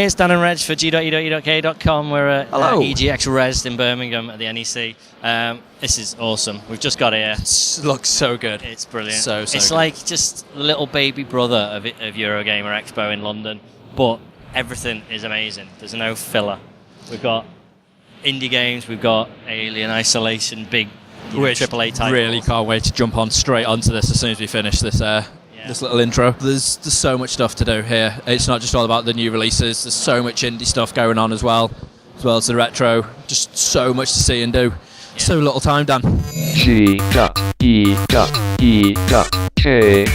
Hey, it's Dan and Reg for G.E.E.K.com. We're at EGX Rezzed in Birmingham at the NEC. This is awesome. We've just got here. It looks so good. It's brilliant. So it's good. like just a little baby brother of Eurogamer Expo in London, but everything is amazing. There's no filler. We've got indie games, we've got Alien Isolation, big AAA titles. Really can't wait to jump on straight onto this as soon as we finish this this little intro. There's so much stuff to do here. It's not just all about the new releases. There's so much indie stuff going on as well as the retro. Just so much to see and do. Yeah. So little time, Dan. G.E.E.K G.E.E.K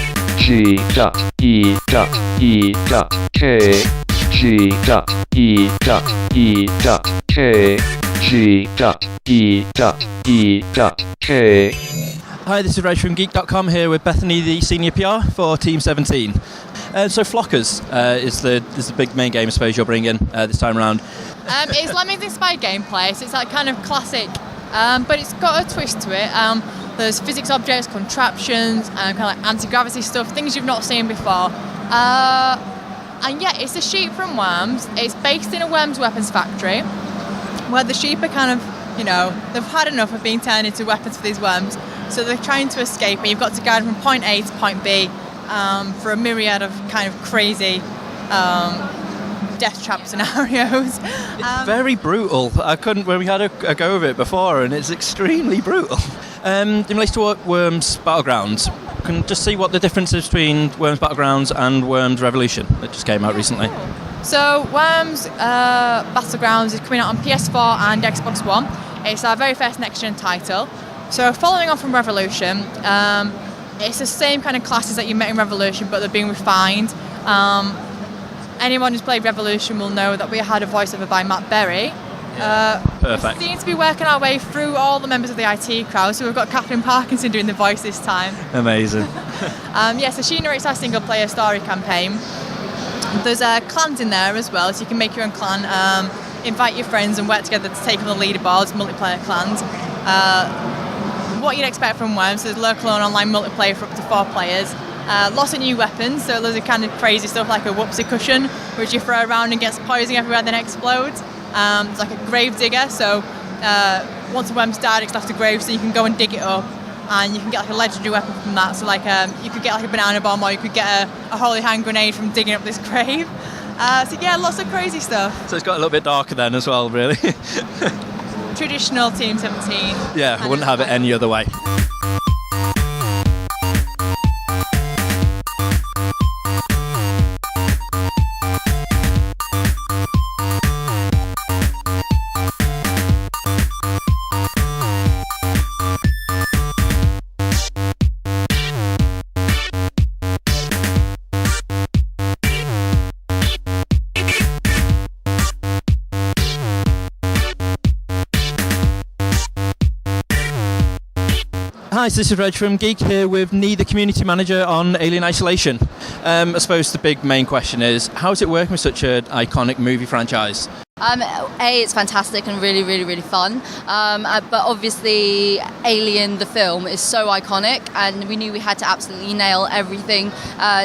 G.E.E.K. Hi, this is Reg from G.E.E.K here with Bethany, the senior PR for Team 17. So Flockers is the big main game I suppose you're bringing this time around. It's Lemmings inspired gameplay, so it's that kind of classic, but it's got a twist to it. There's physics objects, contraptions, kind of like anti-gravity stuff, things you've not seen before. And yeah, it's a sheep from Worms. It's based in a Worms weapons factory, where the sheep are kind of, they've had enough of being turned into weapons for these worms. So they're trying to escape, and you've got to guide them from point A to point B for a myriad of kind of crazy death trap scenarios. It's very brutal. We had a go of it before, and it's extremely brutal. In relation to Worms Battlegrounds, you can just see what the difference is between Worms Battlegrounds and Worms Revolution that just came out recently. Cool. So Worms Battlegrounds is coming out on PS4 and Xbox One. It's our very first next-gen title. So following on from Revolution, it's the same kind of classes that you met in Revolution, but they're being refined. Anyone who's played Revolution will know that we had a voiceover by Matt Berry. Perfect. We seem to be working our way through all the members of the IT crowd, so we've got Catherine Parkinson doing the voice this time. Amazing. So she narrates our single-player story campaign. There's clans in there as well, so you can make your own clan, invite your friends and work together to take on the leaderboards, multiplayer clans. What you'd expect from Worms, there's local and online multiplayer for up to 4 players. Lots of new weapons, so there's a kind of crazy stuff like a whoopsie cushion, which you throw around and gets poison everywhere, then explodes. It's like a grave digger, so once a worm's died, it's left a grave, so you can go and dig it up, and you can get like a legendary weapon from that. So like you could get like a banana bomb, or you could get a holy hand grenade from digging up this grave. So yeah, lots of crazy stuff. So it's got a little bit darker then as well, really. Traditional Team 17. Yeah, I wouldn't have it any other way. Hi, so this is Reg from G.E.E.K here with Nee, the community manager on Alien Isolation. I suppose the big main question is, how is it working with such an iconic movie franchise? It's fantastic and really, really, really fun. But obviously, Alien, the film, is so iconic, and we knew we had to absolutely nail everything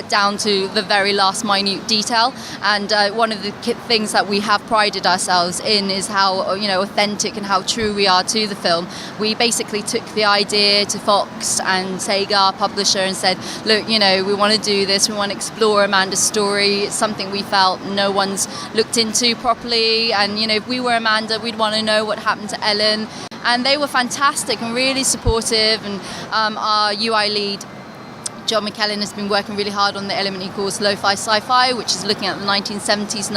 down to the very last minute detail. And one of the things that we have prided ourselves in is how authentic and how true we are to the film. We basically took the idea to Fox and Sega, our publisher, and said, look, we want to do this. We want to explore Amanda's story. It's something we felt no one's looked into properly. And if we were Amanda, we'd want to know what happened to Ellen. And they were fantastic and really supportive. And our UI lead, John McKellen, has been working really hard on the element he calls lo-fi sci-fi, which is looking at the 1970s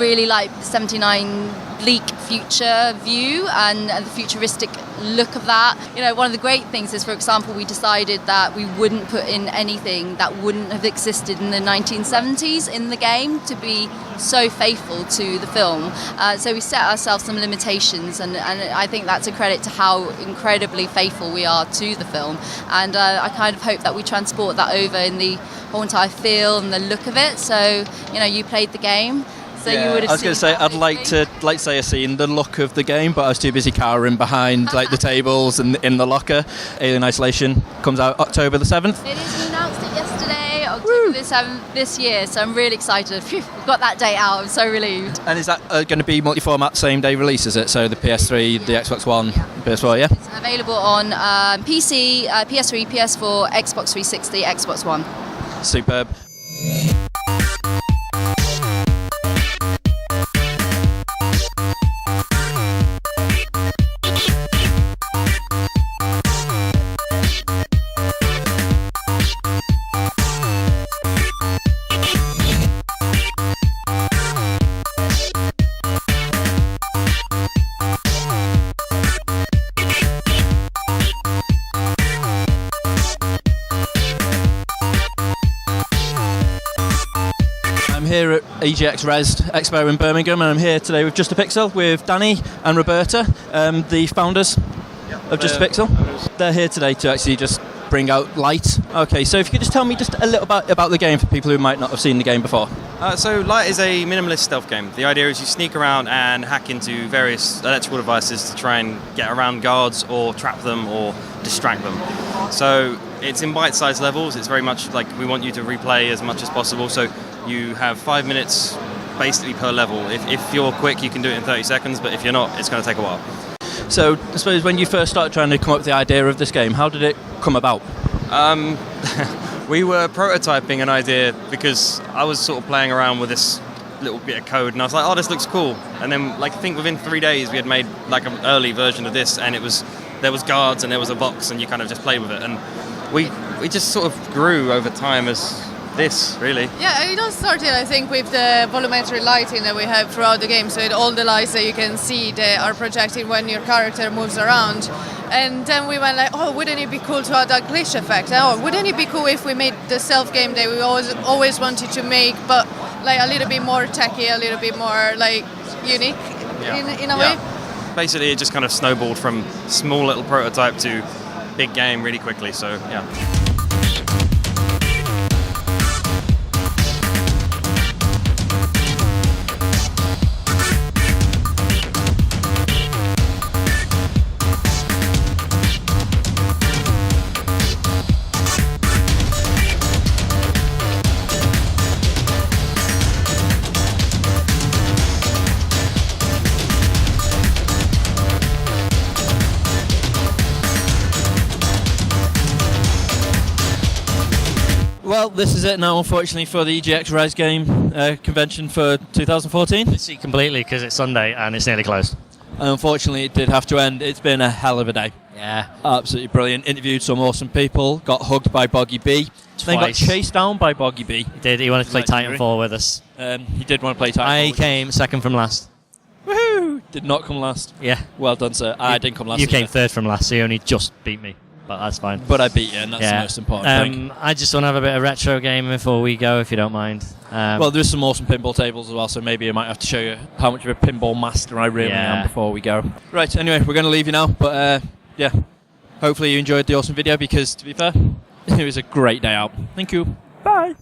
really like the 79 bleak future view and the futuristic look of that. One of the great things is, for example, we decided that we wouldn't put in anything that wouldn't have existed in the 1970s in the game to be so faithful to the film. So we set ourselves some limitations, and I think that's a credit to how incredibly faithful we are to the film. And I kind of hope that we transport that over in the whole entire feel and the look of it. So, you played the game. So you would have I was going to say, I'd like to say I've seen the look of the game, but I was too busy cowering behind the tables and in the locker. Alien Isolation comes out October the 7th. It is, we announced it yesterday, October this year, so I'm really excited. Phew, we've got that date out. I'm so relieved. And is that going to be multi-format, same day release, is it? So the PS3, the Xbox One, PS4, yeah? It's available on PC, PS3, PS4, Xbox 360, Xbox One. Superb. Here at EGX Rezzed expo in Birmingham, and I'm here today with Just a Pixel with Danny and Roberta, the founders of Just a Pixel. They're here today to actually just bring out Light. Okay, so if you could just tell me just a little bit about the game for people who might not have seen the game before. So Light is a minimalist stealth game. The idea is you sneak around and hack into various electrical devices to try and get around guards or trap them or distract them. So it's in bite-sized levels. It's very much like we want you to replay as much as possible. So you have 5 minutes basically per level. If you're quick, you can do it in 30 seconds, but if you're not, it's going to take a while. So I suppose when you first started trying to come up with the idea of this game, how did it come about? We were prototyping an idea because I was sort of playing around with this little bit of code and I was like, oh, this looks cool. And then I think within 3 days we had made like an early version of this, and there was guards and there was a box and you kind of just played with it. And we just sort of grew over time as this, really. Yeah, it all started, I think, with the volumetry lighting that we have throughout the game. So all the lights that you can see, they are projecting when your character moves around. And then we went like, oh, wouldn't it be cool to add that glitch effect? Oh, wouldn't it be cool if we made the stealth game that we always wanted to make, but like a little bit more techy, a little bit more like unique in a way? Basically, it just kind of snowballed from small little prototype to big game really quickly. So yeah. Well, this is it now, unfortunately, for the EGX Rezzed game convention for 2014. It's completely because it's Sunday and it's nearly closed. And unfortunately, it did have to end. It's been a hell of a day. Yeah. Absolutely brilliant. Interviewed some awesome people. Got hugged by Boggy B. Then got chased down by Boggy B. He did. He wanted to play Titanfall with us. He did want to play Titanfall. I came second from last. Woohoo! Did not come last. Yeah. Well done, sir. I didn't come last. You came third from last, so you only just beat me. But that's fine. But I beat you, and that's the most important thing. I just want to have a bit of retro game before we go, if you don't mind. Well, there's some awesome pinball tables as well, so maybe I might have to show you how much of a pinball master I really am before we go. Right, anyway, we're going to leave you now, but yeah, hopefully you enjoyed the awesome video, because to be fair, it was a great day out. Thank you. Bye.